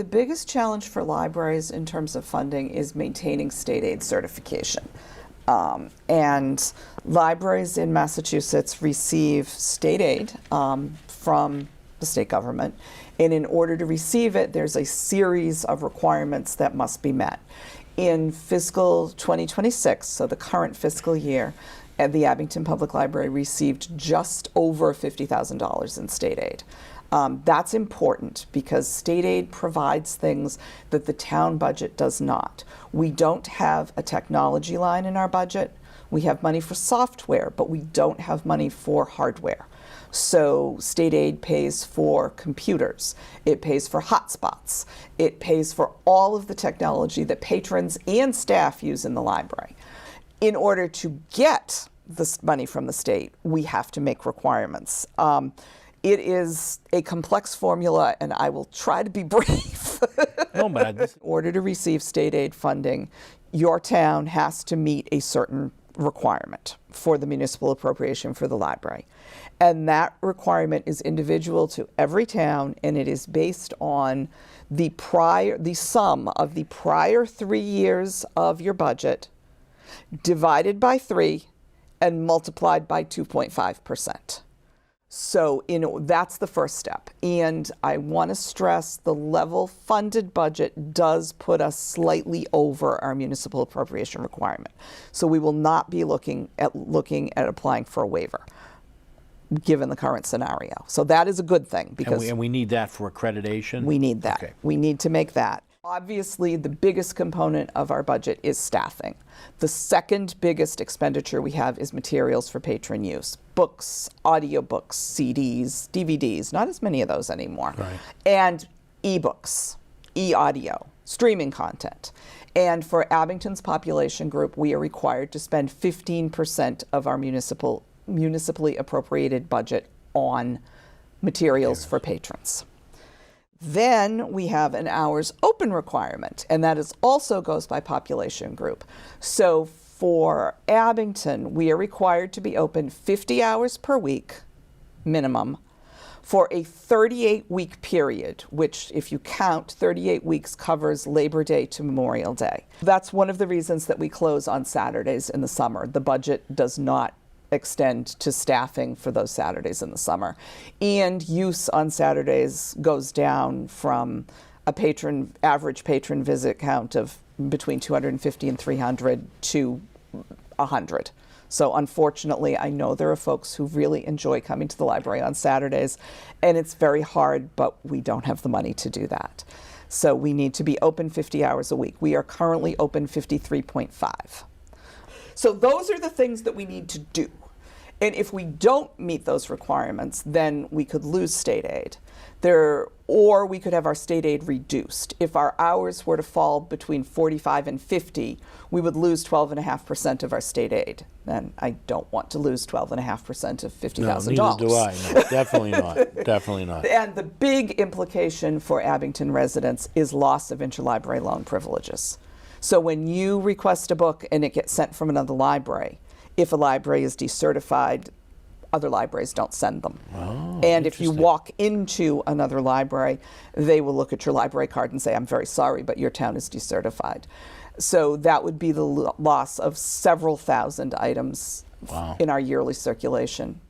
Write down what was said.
biggest challenge for libraries in terms of funding is maintaining state aid certification. And libraries in Massachusetts receive state aid from the state government. And in order to receive it, there's a series of requirements that must be met. In fiscal 2026, so the current fiscal year, the Abington Public Library received just over $50,000 in state aid. That's important because state aid provides things that the town budget does not. We don't have a technology line in our budget. We have money for software, but we don't have money for hardware. So state aid pays for computers, it pays for hotspots, it pays for all of the technology that patrons and staff use in the library. In order to get this money from the state, we have to make requirements. It is a complex formula, and I will try to be brief. No, man. In order to receive state aid funding, your town has to meet a certain requirement for the municipal appropriation for the library. And that requirement is individual to every town, and it is based on the sum of the prior 3 years of your budget divided by 3 and multiplied by 2.5%. So that's the first step. And I want to stress the level funded budget does put us slightly over our municipal appropriation requirement. So we will not be looking at applying for a waiver, given the current scenario. So that is a good thing because and we need that for accreditation? We need that. Okay. We need to make that. Obviously, the biggest component of our budget is staffing. The second biggest expenditure we have is materials for patron use. Books, audiobooks, CDs, DVDs, not as many of those anymore. Right. And ebooks, e-audio, streaming content. And for Abington's population group, we are required to spend 15% of our municipally appropriated budget on materials for patrons. Then we have an hours open requirement, and that also goes by population group. So for Abington, we are required to be open 50 hours per week, minimum, for a 38-week period, which, if you count, 38 weeks covers Labor Day to Memorial Day. That's one of the reasons that we close on Saturdays in the summer. The budget does not extend to staffing for those Saturdays in the summer. And use on Saturdays goes down from a average patron visit count of between 250 and 300 to 100. So unfortunately, I know there are folks who really enjoy coming to the library on Saturdays, and it's very hard, but we don't have the money to do that. So we need to be open 50 hours a week. We are currently open 53.5. So those are the things that we need to do. And if we don't meet those requirements, then we could lose state aid. Or we could have our state aid reduced. If our hours were to fall between 45 and 50, we would lose 12.5% of our state aid. And I don't want to lose 12.5% of $50,000. No, neither do I. No, definitely not. Definitely not. And the big implication for Abington residents is loss of interlibrary loan privileges. So when you request a book and it gets sent from another library, if a library is decertified, other libraries don't send them. Oh, and if you walk into another library, they will look at your library card and say, I'm very sorry, but your town is decertified. So that would be the loss of several thousand items in our yearly circulation.